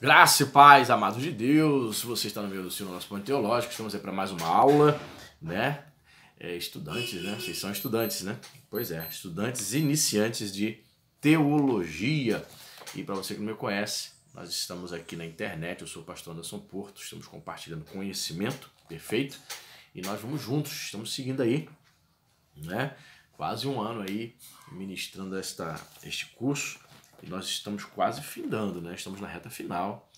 Graça e paz, amados de Deus, você está no meio do nosso ponto teológico, estamos aí para mais uma aula, né? Estudantes, né? Vocês são estudantes, né? Pois é, estudantes iniciantes de teologia. E para você que não me conhece, nós estamos aqui na internet, eu sou o pastor Anderson Porto, estamos compartilhando conhecimento, perfeito? E nós vamos juntos, estamos seguindo aí, né? Quase um ano aí ministrando este curso. E nós estamos quase findando, né? Estamos na reta final.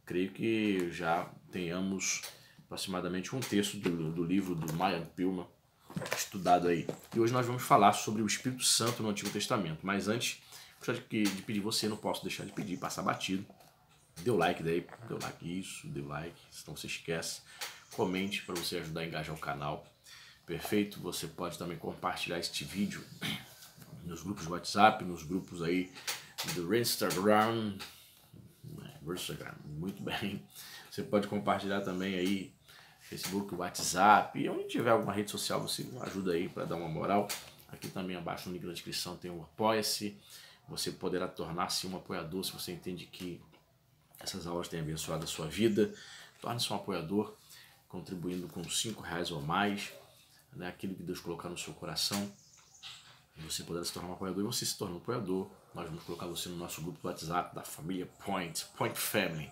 Creio que já tenhamos aproximadamente um terço do livro do Mayan Pilma estudado aí. E hoje nós vamos falar sobre o Espírito Santo no Antigo Testamento. Mas antes, gostaria de pedir você, não posso deixar de pedir, passar batido. Dê o like daí, dê o like, isso, dê o like, senão você esquece. Comente para você ajudar a engajar o canal. Perfeito? Você pode também compartilhar este vídeo nos grupos do WhatsApp, nos grupos aí do Instagram, muito bem. Você pode compartilhar também aí Facebook, WhatsApp, e onde tiver alguma rede social, você ajuda aí para dar uma moral. Aqui também abaixo no link da descrição tem o Apoia-se. Você poderá tornar-se um apoiador se você entende que essas aulas têm abençoado a sua vida. Torne-se um apoiador, contribuindo com R$5 ou mais, né? Aquilo que Deus colocar no seu coração. Você poderá se tornar um apoiador e você se torna um apoiador. Nós vamos colocar você no nosso grupo do WhatsApp da família Point Family.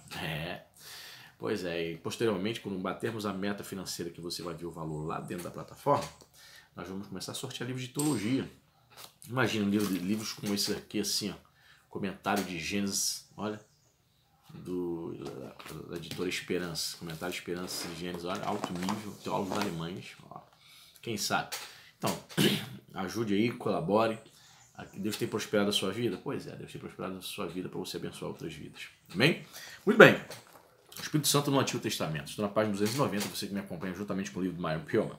Pois é, e posteriormente, quando batermos a meta financeira que você vai ver o valor lá dentro da plataforma, nós vamos começar a sortear livros de teologia. Imagina livros como esse aqui, assim, ó, comentário de Gênesis, olha, da editora Esperança, comentário de Esperança de Gênesis, olha, alto nível, teólogos alemães, ó, quem sabe. Então, ajude aí, colabore. Deus tem prosperado a sua vida? Pois é, Deus tem prosperado a sua vida para você abençoar outras vidas. Amém? Muito bem. O Espírito Santo no Antigo Testamento. Estou na página 290, você que me acompanha juntamente com o livro do Mayan Pilma.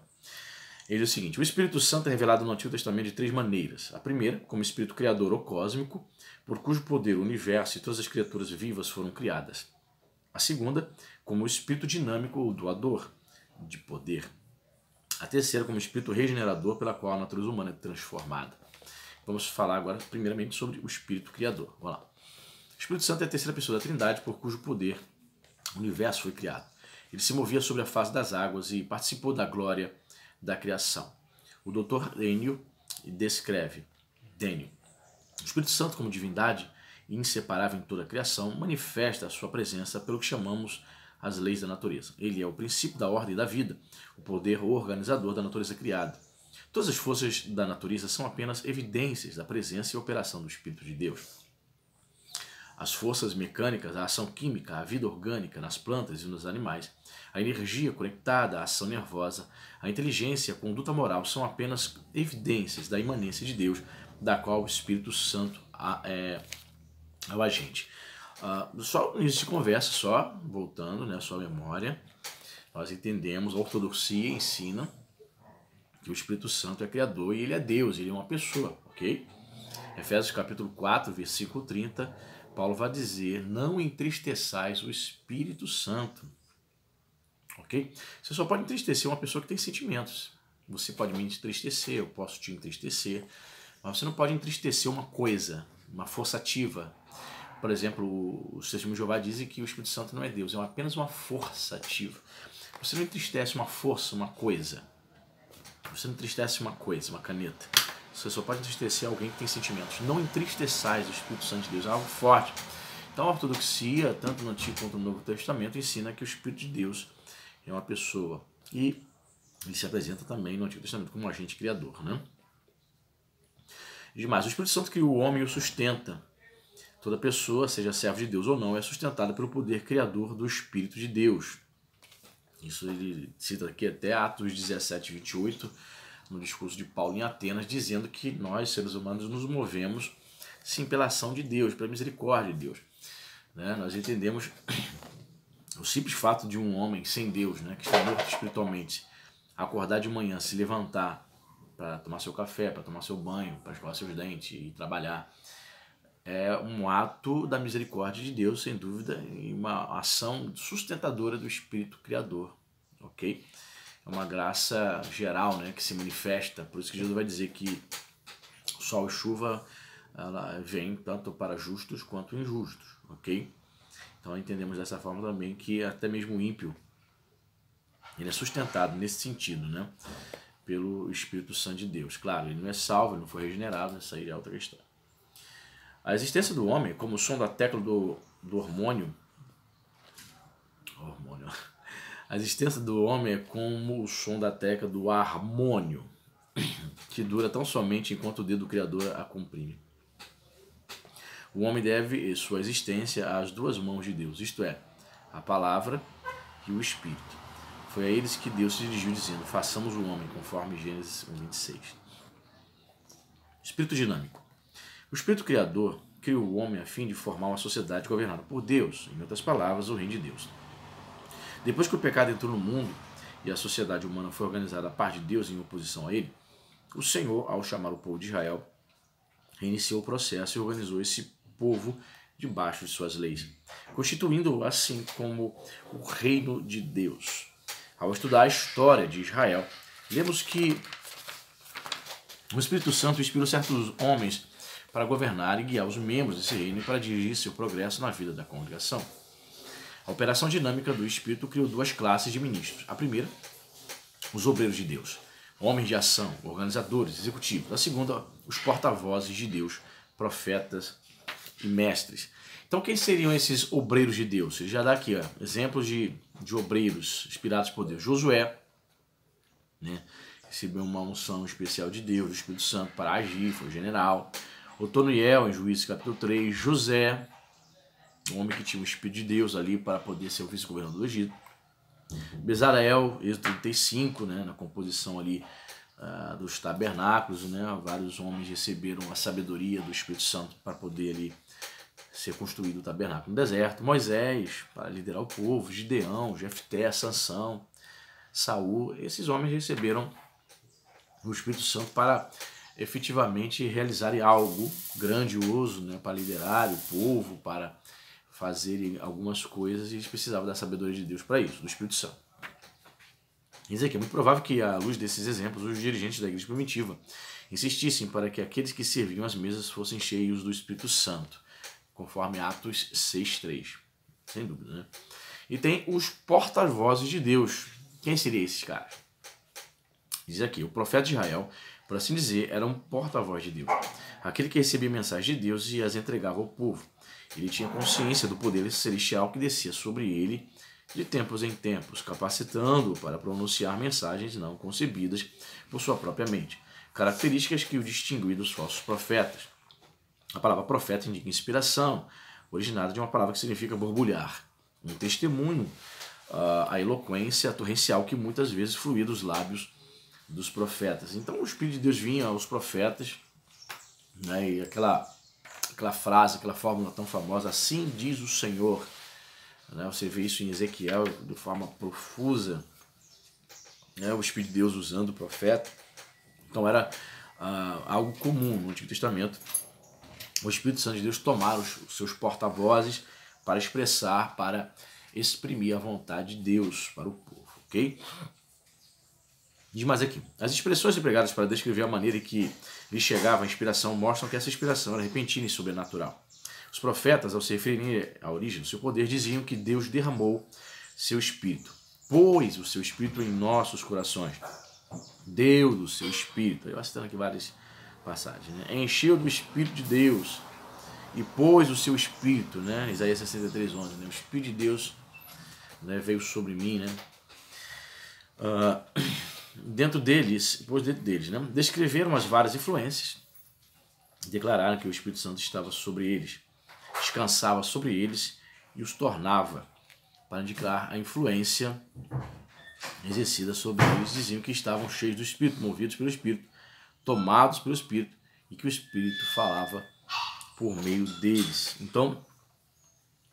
Ele diz o seguinte: o Espírito Santo é revelado no Antigo Testamento de três maneiras. A primeira, como Espírito Criador ou cósmico, por cujo poder o universo e todas as criaturas vivas foram criadas. A segunda, como o Espírito dinâmico ou doador de poder. A terceira, como Espírito regenerador, pela qual a natureza humana é transformada. Vamos falar agora, primeiramente, sobre o Espírito Criador. Vamos lá. O Espírito Santo é a terceira pessoa da Trindade, por cujo poder o universo foi criado. Ele se movia sobre a face das águas e participou da glória da criação. O Dr. Daniel descreve o Espírito Santo como divindade inseparável em toda a criação, manifesta a sua presença pelo que chamamos as leis da natureza. Ele é o princípio da ordem da vida, o poder organizador da natureza criada. Todas as forças da natureza são apenas evidências da presença e operação do Espírito de Deus. As forças mecânicas, a ação química, a vida orgânica nas plantas e nos animais, a energia conectada à ação nervosa, a inteligência e a conduta moral são apenas evidências da imanência de Deus, da qual o Espírito Santo é o agente. Só no início de conversa, só voltando, né, a sua memória, nós entendemos, a ortodoxia ensina que o Espírito Santo é criador e ele é Deus, ele é uma pessoa, ok? Efésios capítulo 4, versículo 30, Paulo vai dizer: não entristeçais o Espírito Santo, ok? Você só pode entristecer uma pessoa que tem sentimentos. Você pode me entristecer, eu posso te entristecer, mas você não pode entristecer uma coisa, uma força ativa. Por exemplo, os testemunhos de Jeová dizem que o Espírito Santo não é Deus, é apenas uma força ativa. Você não entristece uma força, uma coisa. Você não entristece uma coisa, uma caneta. Você só pode entristecer alguém que tem sentimentos. Não entristeçais o Espírito Santo de Deus, é algo forte. Então a ortodoxia, tanto no Antigo quanto no Novo Testamento, ensina que o Espírito de Deus é uma pessoa. E ele se apresenta também no Antigo Testamento como um agente criador, né? E demais, o Espírito Santo criou o homem e o sustenta. Toda pessoa, seja servo de Deus ou não, é sustentada pelo poder criador do Espírito de Deus. Isso ele cita aqui até Atos 17, 28, no discurso de Paulo em Atenas, dizendo que nós, seres humanos, nos movemos sim pela ação de Deus, pela misericórdia de Deus. Né? Nós entendemos o simples fato de um homem sem Deus, né, que está morto espiritualmente, acordar de manhã, se levantar para tomar seu café, para tomar seu banho, para escovar seus dentes e trabalhar, é um ato da misericórdia de Deus, sem dúvida, e uma ação sustentadora do Espírito Criador, ok? É uma graça geral, né, que se manifesta, por isso que Jesus vai dizer que sol e chuva ela vem tanto para justos quanto injustos, ok? Então entendemos dessa forma também que até mesmo o ímpio, ele é sustentado nesse sentido, né? Pelo Espírito Santo de Deus. Claro, ele não é salvo, ele não foi regenerado, isso aí é outra questão. A existência do homem, como o som da tecla do hormônio. A existência do homem é como o som da tecla do harmônio, que dura tão somente enquanto o dedo do Criador a comprime. O homem deve sua existência às duas mãos de Deus, isto é, a palavra e o Espírito. Foi a eles que Deus se dirigiu dizendo, façamos o homem, conforme Gênesis 1:26. Espírito dinâmico. O Espírito Criador criou o homem a fim de formar uma sociedade governada por Deus, em outras palavras, o reino de Deus. Depois que o pecado entrou no mundo e a sociedade humana foi organizada a par de Deus em oposição a ele, o Senhor, ao chamar o povo de Israel, reiniciou o processo e organizou esse povo debaixo de suas leis, constituindo-o assim como o reino de Deus. Ao estudar a história de Israel, lemos que o Espírito Santo inspirou certos homens para governar e guiar os membros desse reino e para dirigir seu progresso na vida da congregação. A operação dinâmica do Espírito criou duas classes de ministros. A primeira, os obreiros de Deus, homens de ação, organizadores, executivos. A segunda, os porta-vozes de Deus, profetas e mestres. Então, quem seriam esses obreiros de Deus? Ele já dá aqui exemplos de obreiros inspirados por Deus. Josué, né, recebeu uma unção especial de Deus, do Espírito Santo, para agir, foi general. Otoniel, em Juízes capítulo 3. José, um homem que tinha o Espírito de Deus ali para poder ser o vice-governador do Egito. Bezaleel, Êxodo 35, né, na composição ali dos tabernáculos, né, vários homens receberam a sabedoria do Espírito Santo para poder ali ser construído o tabernáculo no deserto. Moisés, para liderar o povo. Gideão, Jefté, Sansão, Saul, esses homens receberam o Espírito Santo para efetivamente realizarem algo grandioso, né, para liderar o povo, para fazerem algumas coisas, e eles precisavam da sabedoria de Deus para isso, do Espírito Santo. Diz aqui, é muito provável que, à luz desses exemplos, os dirigentes da igreja primitiva insistissem para que aqueles que serviam as mesas fossem cheios do Espírito Santo, conforme Atos 6:3. Sem dúvida, né? E tem os porta-vozes de Deus. Quem seriam esses caras? Diz aqui, o profeta de Israel, por assim dizer, era um porta-voz de Deus. Aquele que recebia mensagens de Deus e as entregava ao povo. Ele tinha consciência do poder celestial que descia sobre ele de tempos em tempos, capacitando-o para pronunciar mensagens não concebidas por sua própria mente. Características que o distinguem dos falsos profetas. A palavra profeta indica inspiração, originada de uma palavra que significa borbulhar. Um testemunho, a eloquência torrencial que muitas vezes fluía dos lábios dos profetas. Então o Espírito de Deus vinha aos profetas, né, e aquela frase, aquela fórmula tão famosa, assim diz o Senhor. Né, você vê isso em Ezequiel de forma profusa, né, o Espírito de Deus usando o profeta. Então era algo comum no Antigo Testamento. O Espírito Santo de Deus tomar os seus porta-vozes para expressar, para exprimir a vontade de Deus para o povo, ok? Diz mais aqui, as expressões empregadas para descrever a maneira em que lhe chegava a inspiração mostram que essa inspiração era repentina e sobrenatural. Os profetas, ao se referirem à origem do seu poder, diziam que Deus derramou seu Espírito, pôs o seu Espírito em nossos corações, deu do seu Espírito, eu citando aqui várias passagens, né? Encheu do Espírito de Deus e pôs o seu Espírito, né? Isaías 63:11, né? O Espírito de Deus, né, veio sobre mim, né? Dentro deles, né? Descreveram as várias influências, declararam que o Espírito Santo estava sobre eles, descansava sobre eles e os tornava, para indicar a influência exercida sobre eles. Diziam que estavam cheios do Espírito, movidos pelo Espírito, tomados pelo Espírito, e que o Espírito falava por meio deles. Então,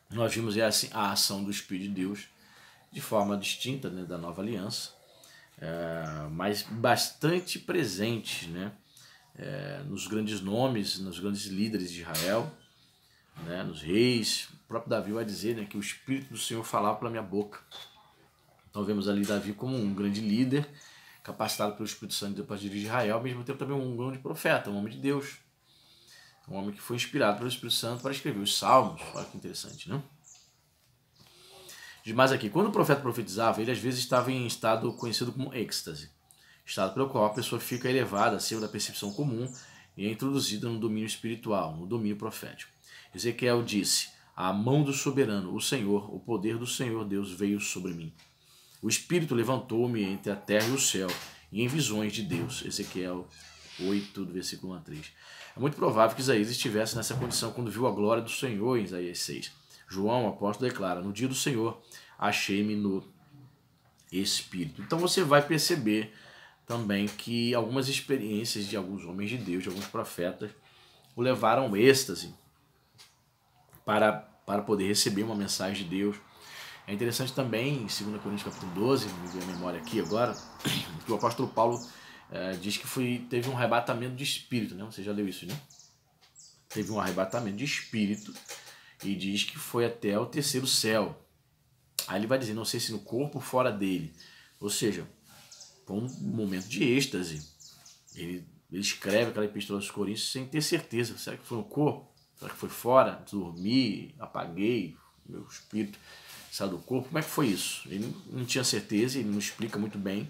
nós vimos a ação do Espírito de Deus de forma distinta, né, da Nova Aliança, mas bastante presente, né, nos grandes nomes, nos grandes líderes de Israel, né, nos reis. O próprio Davi vai dizer, né, que o Espírito do Senhor falava pela minha boca. Então vemos ali Davi como um grande líder, capacitado pelo Espírito Santo de Deus para dirigir Israel, ao mesmo tempo também um grande profeta, um homem de Deus, um homem que foi inspirado pelo Espírito Santo para escrever os Salmos. Olha que interessante, né? Mas aqui, quando o profeta profetizava, ele às vezes estava em estado conhecido como êxtase, estado pelo qual a pessoa fica elevada acima da percepção comum e é introduzida no domínio espiritual, no domínio profético. Ezequiel disse: a mão do soberano, o Senhor, o poder do Senhor Deus veio sobre mim. O Espírito levantou-me entre a terra e o céu, e em visões de Deus. Ezequiel 8, do versículo 1 a 3. É muito provável que Isaías estivesse nessa condição quando viu a glória do Senhor em Isaías 6. João, o apóstolo, declara: no dia do Senhor, achei-me no Espírito. Então você vai perceber também que algumas experiências de alguns homens de Deus, de alguns profetas, o levaram ao êxtase para poder receber uma mensagem de Deus. É interessante também, em 2 Coríntios capítulo 12, me veio a memória aqui agora, que o apóstolo Paulo diz que teve um arrebatamento de espírito, né? Você já leu isso, né? Teve um arrebatamento de espírito e diz que foi até o terceiro céu. Aí ele vai dizer, não sei se no corpo ou fora dele. Ou seja, foi um momento de êxtase. Ele escreve aquela epístola aos Coríntios sem ter certeza. Será que foi no corpo? Será que foi fora? Dormi, apaguei, meu espírito saiu do corpo? Como é que foi isso? Ele não tinha certeza, ele não explica muito bem.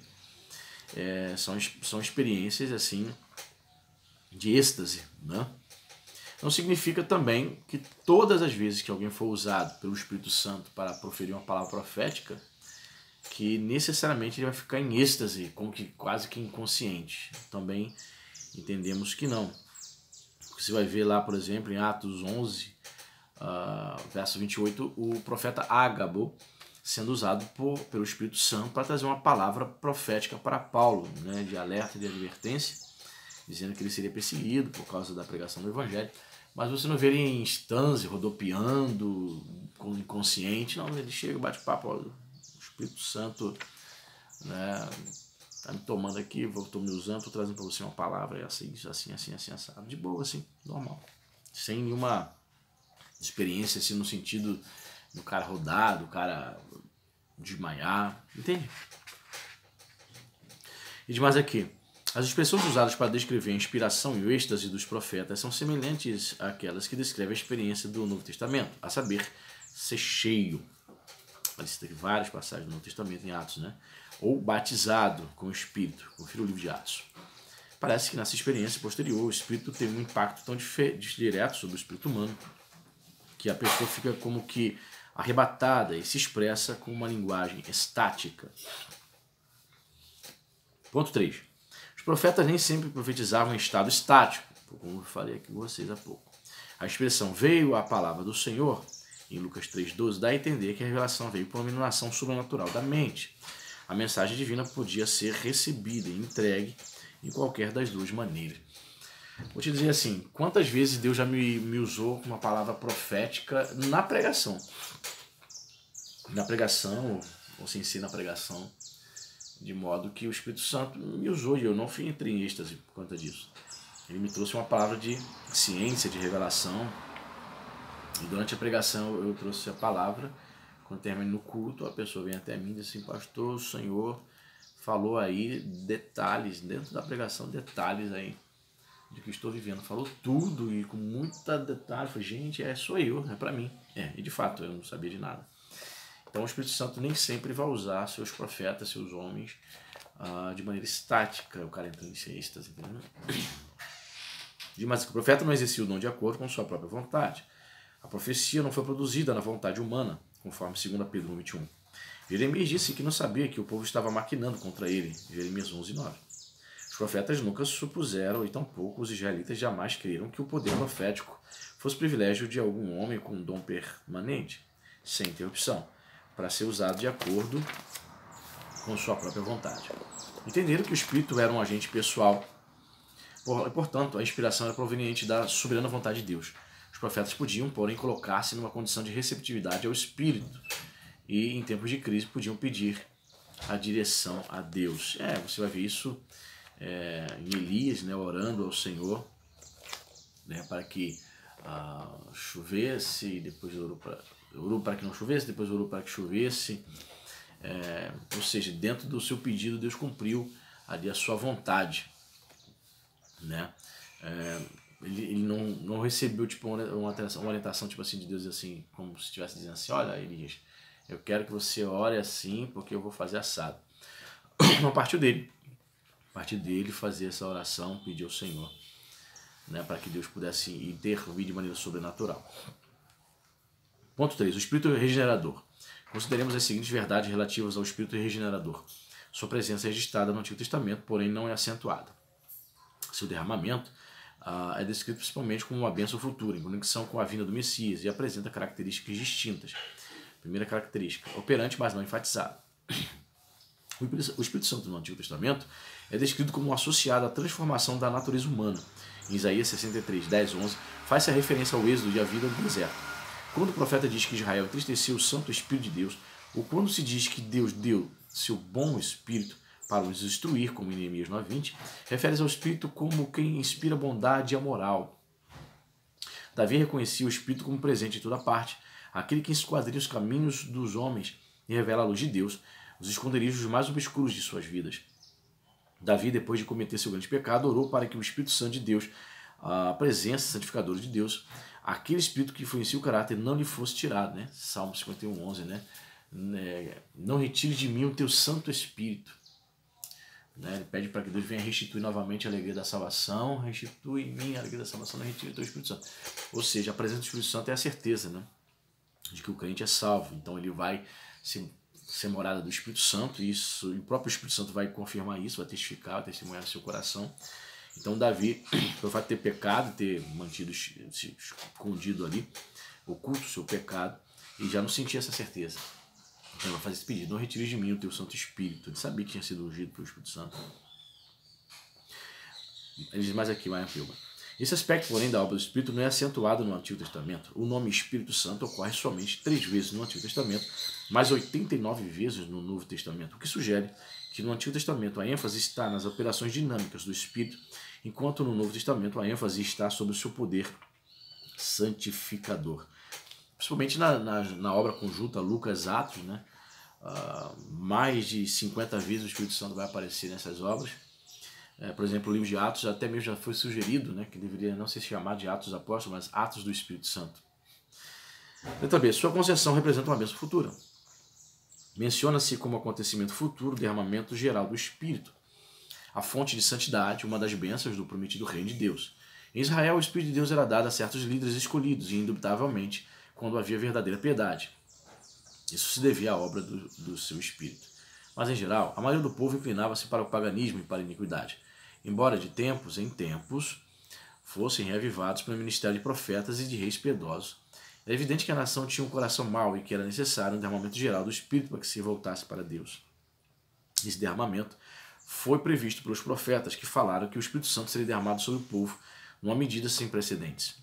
São experiências assim de êxtase, né? Não significa também que todas as vezes que alguém for usado pelo Espírito Santo para proferir uma palavra profética, que necessariamente ele vai ficar em êxtase, quase que inconsciente. Também entendemos que não. Você vai ver lá, por exemplo, em Atos 11, verso 28, o profeta Ágabo sendo usado pelo Espírito Santo para trazer uma palavra profética para Paulo, né, de alerta, de advertência, dizendo que ele seria perseguido por causa da pregação do Evangelho. Mas você não vê ele em estância, rodopiando, inconsciente. Não, ele chega, bate papo, o Espírito Santo, né, tá me tomando aqui, estou me usando, estou trazendo para você uma palavra, assim, assado. De boa, assim, normal. Sem nenhuma experiência, assim, no sentido do cara rodar, do cara desmaiar, entende? E demais aqui. As expressões usadas para descrever a inspiração e o êxtase dos profetas são semelhantes àquelas que descrevem a experiência do Novo Testamento, a saber, ser cheio. Tem várias passagens do Novo Testamento em Atos, né? Ou batizado com o Espírito. Confira o livro de Atos. Parece que nessa experiência posterior o Espírito tem um impacto tão direto sobre o espírito humano que a pessoa fica como que arrebatada e se expressa com uma linguagem estática. Ponto 3. Os profetas nem sempre profetizavam em estado estático, como eu falei aqui com vocês há pouco. A expressão veio a palavra do Senhor, em Lucas 3,12, dá a entender que a revelação veio por uma iluminação sobrenatural da mente. A mensagem divina podia ser recebida e entregue em qualquer das duas maneiras. Vou te dizer assim, quantas vezes Deus já me usou com uma palavra profética na pregação. Na pregação, ou sem ser na pregação, de modo que o Espírito Santo me usou e eu não entrei em êxtase por conta disso. Ele me trouxe uma palavra de ciência, de revelação. E durante a pregação eu trouxe a palavra. Quando termino no culto, a pessoa vem até mim e diz assim, pastor, o Senhor falou aí detalhes, dentro da pregação, detalhes aí de que estou vivendo. Falou tudo e com muita detalhe. Falei, gente, sou eu, é para mim. E de fato, eu não sabia de nada. Então o Espírito Santo nem sempre vai usar seus profetas, seus homens, de maneira estática. O cara entra em êxtase, entendeu? Mas o profeta não exercia o dom de acordo com sua própria vontade. A profecia não foi produzida na vontade humana, conforme 2 Pedro 1,21. Jeremias disse que não sabia que o povo estava maquinando contra ele, Jeremias 11,9. Os profetas nunca supuseram, e tampouco os israelitas jamais creram que o poder profético fosse privilégio de algum homem com um dom permanente, sem interrupção, para ser usado de acordo com sua própria vontade. Entenderam que o Espírito era um agente pessoal, portanto, a inspiração era proveniente da soberana vontade de Deus. Os profetas podiam, porém, colocar-se numa condição de receptividade ao Espírito e, em tempos de crise, podiam pedir a direção a Deus. Você vai ver isso em Elias, né, orando ao Senhor, né, para que chovesse, depois orou para que não chovesse, depois orou para que chovesse. Ou seja, dentro do seu pedido, Deus cumpriu ali a sua vontade, né? Ele não recebeu tipo uma orientação tipo assim de Deus, assim, como se estivesse dizendo assim, olha, Elias, Eu quero que você ore assim, porque eu vou fazer assado. Não partiu dele. Partiu dele fazer essa oração, pedir ao Senhor, né, para que Deus pudesse intervir de maneira sobrenatural. Ponto 3. O Espírito Regenerador. Consideremos as seguintes verdades relativas ao Espírito Regenerador. Sua presença é registrada no Antigo Testamento, porém não é acentuada. Seu derramamento é descrito principalmente como uma bênção futura, em conexão com a vinda do Messias, e apresenta características distintas. Primeira característica, operante, mas não enfatizado. O Espírito Santo no Antigo Testamento é descrito como associado à transformação da natureza humana. Em Isaías 63, 10, 11, faz-se a referência ao êxodo e à vida do deserto. Quando o profeta diz que Israel entristeceu o Santo Espírito de Deus, ou quando se diz que Deus deu seu bom Espírito para os instruir, como em Neemias 9:20, refere-se ao Espírito como quem inspira bondade e a moral. Davi reconhecia o Espírito como presente em toda parte, aquele que esquadrinha os caminhos dos homens e revela a luz de Deus, os esconderijos mais obscuros de suas vidas. Davi, depois de cometer seu grande pecado, orou para que o Espírito Santo de Deus, a presença santificadora de Deus, aquele Espírito que influencia o caráter, não lhe fosse tirado, né? Salmo 51, 11, né? Não retire de mim o teu Santo Espírito. Ele pede para que Deus venha restituir novamente a alegria da salvação, restitui em mim a alegria da salvação, não retire o teu Espírito Santo. Ou seja, a presença do Espírito Santo é a certeza, né, de que o crente é salvo. Então ele vai ser morada do Espírito Santo, e isso, e o próprio Espírito Santo vai confirmar isso, vai testificar, vai testemunhar no seu coração. Então Davi, pelo fato de ter pecado, ter mantido, se escondido ali, oculto o seu pecado, e já não sentia essa certeza. Então ele vai fazer esse pedido: não retire de mim o teu Santo Espírito. Ele sabia que tinha sido ungido pelo Espírito Santo. Ele diz mais aqui, Ryan Pilgrim. Esse aspecto, porém, da obra do Espírito não é acentuado no Antigo Testamento. O nome Espírito Santo ocorre somente 3 vezes no Antigo Testamento, mais 89 vezes no Novo Testamento, o que sugere que no Antigo Testamento a ênfase está nas operações dinâmicas do Espírito, enquanto no Novo Testamento a ênfase está sobre o seu poder santificador. Principalmente na obra conjunta Lucas-Atos, né? Mais de 50 vezes o Espírito Santo vai aparecer nessas obras. Por exemplo, o livro de Atos até mesmo já foi sugerido, né, que deveria não ser chamado de Atos dos Apóstolos, mas Atos do Espírito Santo. Letra B. Sua concessão representa uma bênção futura. Menciona-se como acontecimento futuro o derramamento geral do Espírito, a fonte de santidade, uma das bênçãos do prometido reino de Deus. Em Israel, o Espírito de Deus era dado a certos líderes escolhidos, e indubitavelmente quando havia verdadeira piedade. Isso se devia à obra do seu Espírito. Mas, em geral, a maioria do povo inclinava-se para o paganismo e para a iniquidade, embora de tempos em tempos fossem reavivados pelo ministério de profetas e de reis piedosos. É evidente que a nação tinha um coração mau e que era necessário um derramamento geral do Espírito para que se voltasse para Deus. Esse derramamento foi previsto pelos profetas, que falaram que o Espírito Santo seria derramado sobre o povo numa medida sem precedentes.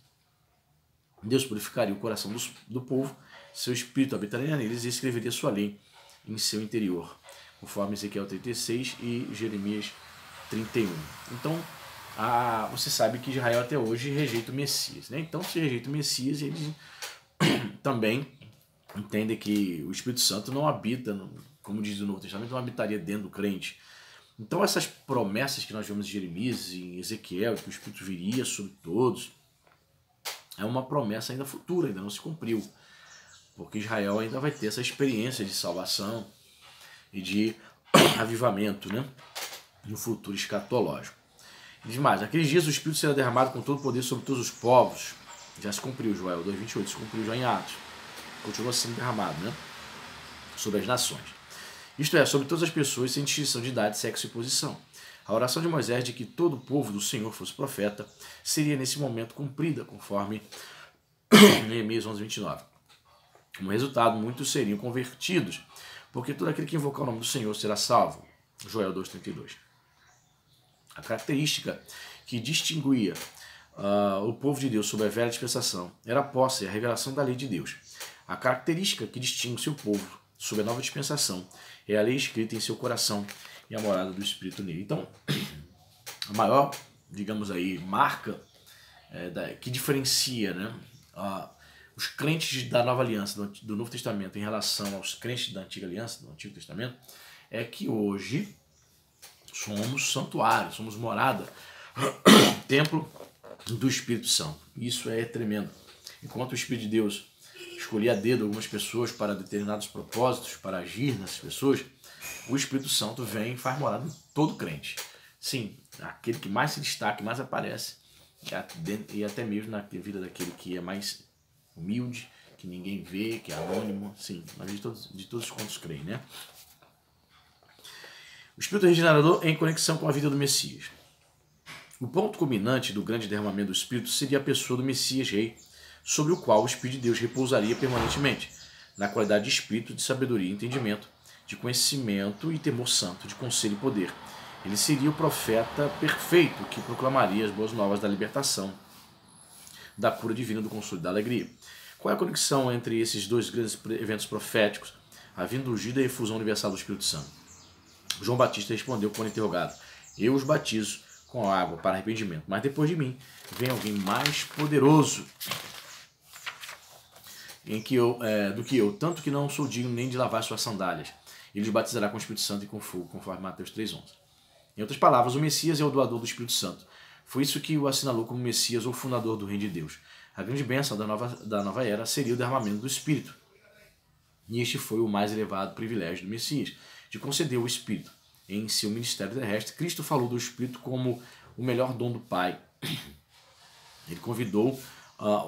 Deus purificaria o coração do povo, seu Espírito habitaria neles e escreveria sua lei em seu interior, conforme Ezequiel 36 e Jeremias 31. Então, você sabe que Israel até hoje rejeita o Messias, né? Então, se rejeita o Messias, eles também entendem que o Espírito Santo não habita, como diz o Novo Testamento, não habitaria dentro do crente. Então, essas promessas que nós vemos em Jeremias e em Ezequiel, que o Espírito viria sobre todos, é uma promessa ainda futura, ainda não se cumpriu, porque Israel ainda vai ter essa experiência de salvação e de avivamento, né, no futuro escatológico. E diz mais: naqueles dias o Espírito será derramado com todo o poder sobre todos os povos. Já se cumpriu, Joel 2,28, se cumpriu já em Atos. Continua sendo derramado, né, sobre as nações. Isto é, sobre todas as pessoas, sem distinção de idade, sexo e posição. A oração de Moisés de que todo o povo do Senhor fosse profeta seria nesse momento cumprida, conforme Neemias 11:29. Como resultado, muitos seriam convertidos, porque todo aquele que invocar o nome do Senhor será salvo. Joel 2:32. A característica que distinguia o povo de Deus sob a velha dispensação era a posse e a revelação da lei de Deus. A característica que distingue o seu povo sob a nova dispensação é a lei escrita em seu coração e a morada do Espírito nele. Então, a maior, digamos aí, marca que diferencia, né, os crentes da Nova Aliança, do Novo Testamento, em relação aos crentes da Antiga Aliança, do Antigo Testamento, é que hoje somos santuário, somos morada, templo do Espírito Santo. Isso é tremendo. Enquanto o Espírito de Deus escolher a dedo algumas pessoas para determinados propósitos, para agir nessas pessoas, o Espírito Santo vem e faz morada em todo crente. Sim, aquele que mais se destaca, mais aparece, e até mesmo na vida daquele que é mais humilde, que ninguém vê, que é anônimo, sim, mas de todos quantos creem, né? O Espírito regenerador em conexão com a vida do Messias. O ponto culminante do grande derramamento do Espírito seria a pessoa do Messias Rei, sobre o qual o Espírito de Deus repousaria permanentemente, na qualidade de Espírito, de sabedoria e entendimento, de conhecimento e temor santo, de conselho e poder. Ele seria o profeta perfeito que proclamaria as boas novas da libertação, da cura divina, do consolo e da alegria. Qual é a conexão entre esses dois grandes eventos proféticos? A vinda ungida e a efusão universal do Espírito Santo. João Batista respondeu quando interrogado: eu os batizo com água para arrependimento, mas depois de mim vem alguém mais poderoso do que eu, tanto que não sou digno nem de lavar suas sandálias. Ele os batizará com o Espírito Santo e com fogo, conforme Mateus 3,11. Em outras palavras, o Messias é o doador do Espírito Santo. Foi isso que o assinalou como Messias ou fundador do Reino de Deus. A grande bênção da nova era seria o derramamento do Espírito. E este foi o mais elevado privilégio do Messias, de conceder o Espírito. Em seu ministério terrestre, Cristo falou do Espírito como o melhor dom do Pai. Ele convidou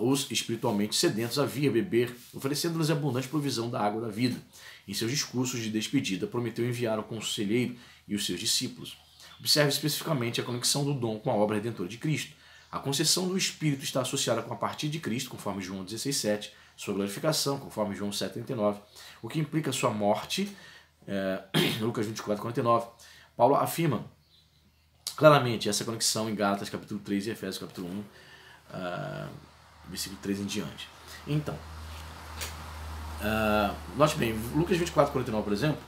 os espiritualmente sedentos a vir beber, oferecendo-lhes abundante provisão da água da vida. Em seus discursos de despedida, prometeu enviar o conselheiro e os seus discípulos. Observe especificamente a conexão do dom com a obra redentora de Cristo. A concessão do Espírito está associada com a partida de Cristo, conforme João 16,7, sua glorificação, conforme João 7,39, o que implica sua morte, Lucas 24,49. Paulo afirma claramente essa conexão em Gálatas capítulo 3 e Efésios capítulo 1, versículo 3 em diante. Então, note bem, Lucas 24,49, por exemplo,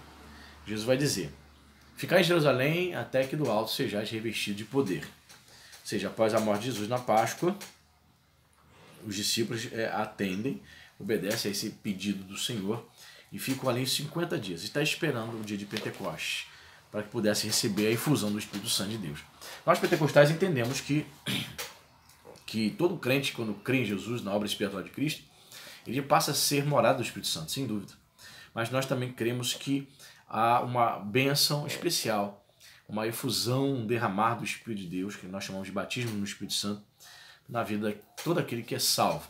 Jesus vai dizer: ficai em Jerusalém até que do alto sejais revestido de poder. Ou seja, após a morte de Jesus na Páscoa, os discípulos atendem, obedecem a esse pedido do Senhor e ficam ali 50 dias. Está esperando o dia de Pentecostes, para que pudessem receber a infusão do Espírito Santo de Deus. Nós pentecostais entendemos que todo crente, quando crê em Jesus, na obra expiatória de Cristo, ele passa a ser morada do Espírito Santo, sem dúvida. Mas nós também cremos que há uma bênção especial, uma efusão, um derramar do Espírito de Deus, que nós chamamos de batismo no Espírito Santo, na vida de todo aquele que é salvo.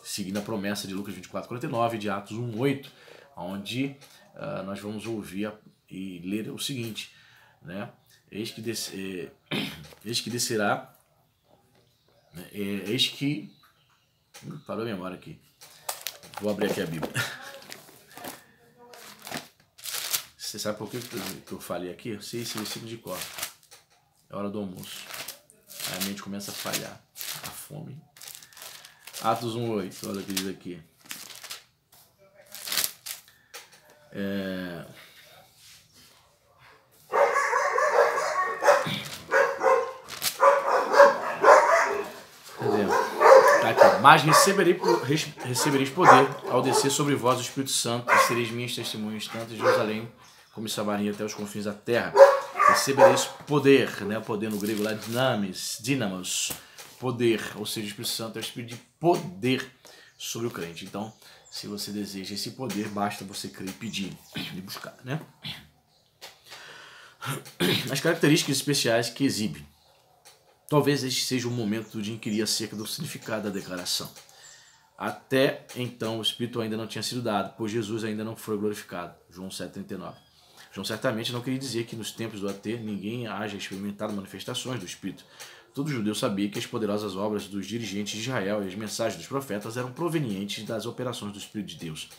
Seguindo a promessa de Lucas 24,49 e de Atos 1,8, onde nós vamos ouvir e ler o seguinte, né? Eis que descerá, eis que... Parou a memória aqui. Vou abrir aqui a Bíblia. Você sabe por que eu falei aqui? Eu sei esse versículo de cor. É hora do almoço. Aí a mente começa a falhar. A fome. Atos 1,8. Olha o que diz aqui. Tá aqui. Mas recebereis poder ao descer sobre vós o Espírito Santo e sereis minhas testemunhas tanto em Jerusalém como em Samaria até os confins da terra. Recebereis poder, né? Poder no grego lá, dynamos, poder, ou seja, o Espírito Santo é o Espírito de poder sobre o crente. Então, se você deseja esse poder, basta você crer e pedir e buscar, né? As características especiais que exibe. Talvez este seja o momento de inquirir acerca do significado da declaração. Até então o Espírito ainda não tinha sido dado, pois Jesus ainda não foi glorificado. João 7,39. João certamente não queria dizer que nos tempos do AT ninguém haja experimentado manifestações do Espírito. Todo judeu sabia que as poderosas obras dos dirigentes de Israel e as mensagens dos profetas eram provenientes das operações do Espírito de Deus.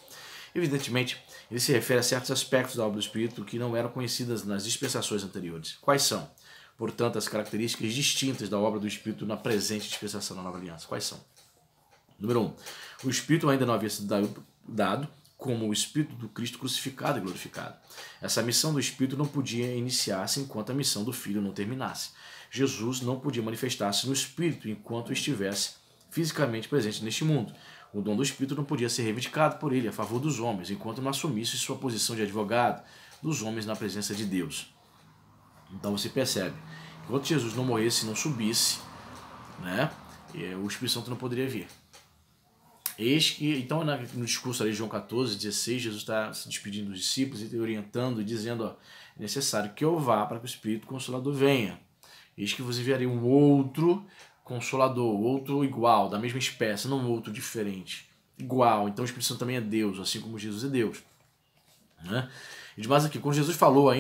Evidentemente, ele se refere a certos aspectos da obra do Espírito que não eram conhecidas nas dispensações anteriores. Quais são, portanto, as características distintas da obra do Espírito na presente dispensação da Nova Aliança? Quais são? Número 1. O Espírito ainda não havia sido dado como o Espírito do Cristo crucificado e glorificado. Essa missão do Espírito não podia iniciar-se enquanto a missão do Filho não terminasse. Jesus não podia manifestar-se no Espírito enquanto estivesse fisicamente presente neste mundo. O dom do Espírito não podia ser reivindicado por ele a favor dos homens, enquanto não assumisse sua posição de advogado dos homens na presença de Deus. Então você percebe, enquanto Jesus não morresse e não subisse, né, o Espírito Santo não poderia vir. Eis que, então, no discurso ali de João 14, 16, Jesus está se despedindo dos discípulos e orientando e dizendo, ó, é necessário que eu vá para que o Espírito Consolador venha. Eis que vos enviarei um outro Consolador, outro igual, da mesma espécie, não outro diferente. Igual, então o Espírito Santo também é Deus, assim como Jesus é Deus. Né? E de mais aqui, quando Jesus falou,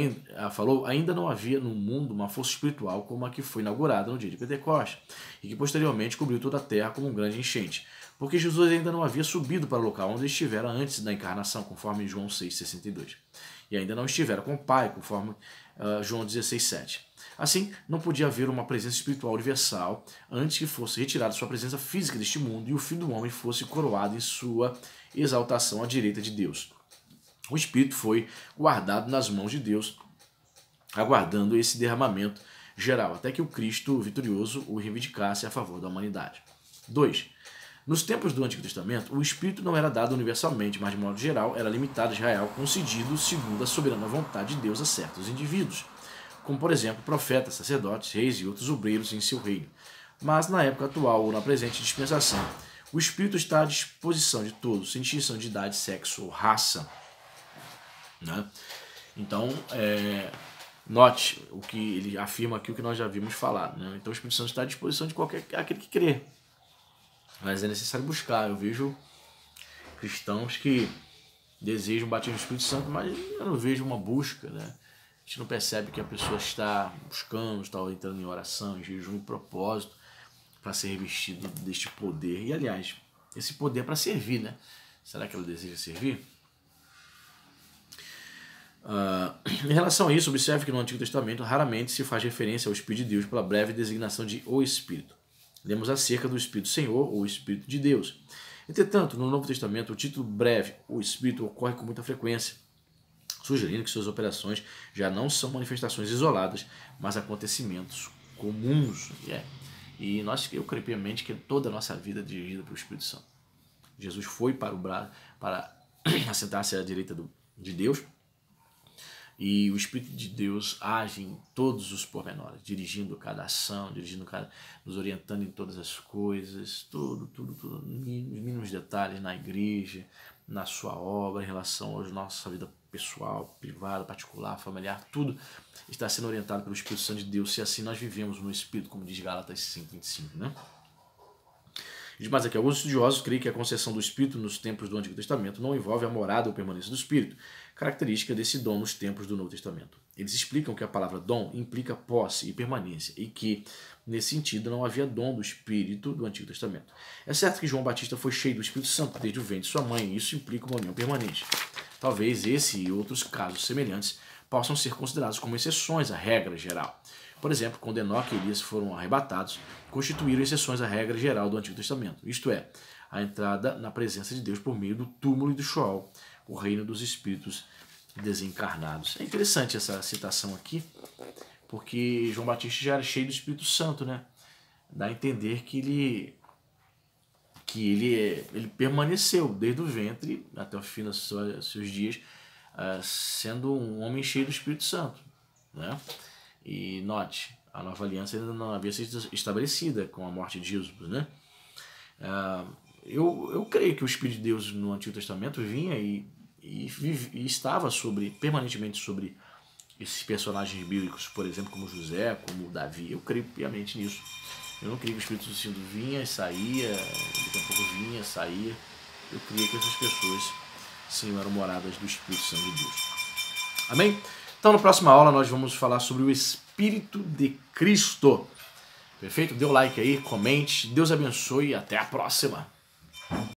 ainda não havia no mundo uma força espiritual como a que foi inaugurada no dia de Pentecostes, e que posteriormente cobriu toda a terra como um grande enchente. Porque Jesus ainda não havia subido para o local onde estivera antes da encarnação, conforme João 6,62. E ainda não estivera com o Pai, conforme João 16,7. Assim, não podia haver uma presença espiritual universal antes que fosse retirada sua presença física deste mundo e o Filho do Homem fosse coroado em sua exaltação à direita de Deus. O Espírito foi guardado nas mãos de Deus, aguardando esse derramamento geral, até que o Cristo vitorioso o reivindicasse a favor da humanidade. 2. Nos tempos do Antigo Testamento, o Espírito não era dado universalmente, mas de modo geral era limitado a Israel, concedido segundo a soberana vontade de Deus a certos indivíduos, como por exemplo profetas, sacerdotes, reis e outros obreiros em seu reino. Mas na época atual ou na presente dispensação, o Espírito está à disposição de todos, sem distinção de idade, sexo ou raça. Né? Então, note o que ele afirma aqui, o que nós já vimos falar. Né? Então o Espírito Santo está à disposição de qualquer aquele que crê. Mas é necessário buscar. Eu vejo cristãos que desejam bater no Espírito Santo, mas eu não vejo uma busca. Né? A gente não percebe que a pessoa está buscando, está entrando em oração, em jejum e propósito para ser revestido deste poder. E aliás, esse poder é para servir. Né? Será que ela deseja servir? Em relação a isso, observe que no Antigo Testamento raramente se faz referência ao Espírito de Deus pela breve designação de o Espírito. Lemos acerca do Espírito Senhor ou Espírito de Deus. Entretanto, no Novo Testamento, o título breve, o Espírito, ocorre com muita frequência, sugerindo que suas operações já não são manifestações isoladas, mas acontecimentos comuns. E eu creio piamente que toda a nossa vida é dirigida pelo Espírito Santo. Jesus foi para assentar-se à direita de Deus, e o Espírito de Deus age em todos os pormenores, dirigindo cada ação, nos orientando em todas as coisas, tudo, nos mínimos detalhes na igreja, na sua obra, em relação à nossa vida pessoal, privada, particular, familiar, tudo está sendo orientado pelo Espírito Santo de Deus, se assim nós vivemos no Espírito, como diz Gálatas 5:25, né? Mas aqui, alguns estudiosos creem que a concessão do Espírito nos tempos do Antigo Testamento não envolve a morada ou permanência do Espírito, característica desse dom nos tempos do Novo Testamento. Eles explicam que a palavra dom implica posse e permanência, e que, nesse sentido, não havia dom do Espírito do Antigo Testamento. É certo que João Batista foi cheio do Espírito Santo desde o ventre de sua mãe, e isso implica uma união permanente. Talvez esse e outros casos semelhantes possam ser considerados como exceções à regra geral. Por exemplo, quando Enoque e Elias foram arrebatados, constituíram exceções à regra geral do Antigo Testamento, isto é, a entrada na presença de Deus por meio do túmulo e do Sheol, o reino dos espíritos desencarnados. É interessante essa citação aqui, porque João Batista já era cheio do Espírito Santo, né? Dá a entender que ele permaneceu desde o ventre até o fim dos seus dias, sendo um homem cheio do Espírito Santo, né? E note, a nova aliança ainda não havia sido estabelecida com a morte de Jesus, né? Eu creio que o Espírito de Deus no Antigo Testamento vinha e estava permanentemente sobre esses personagens bíblicos, por exemplo, como José, como Davi. Eu creio piamente nisso. Eu não creio que o Espírito Santo vinha e saía, daqui a pouco vinha e saía. Eu creio que essas pessoas, sim, eram moradas do Espírito Santo de Deus. Amém? Então, na próxima aula, nós vamos falar sobre o Espírito de Cristo. Perfeito? Dê o like aí, comente. Deus abençoe e até a próxima.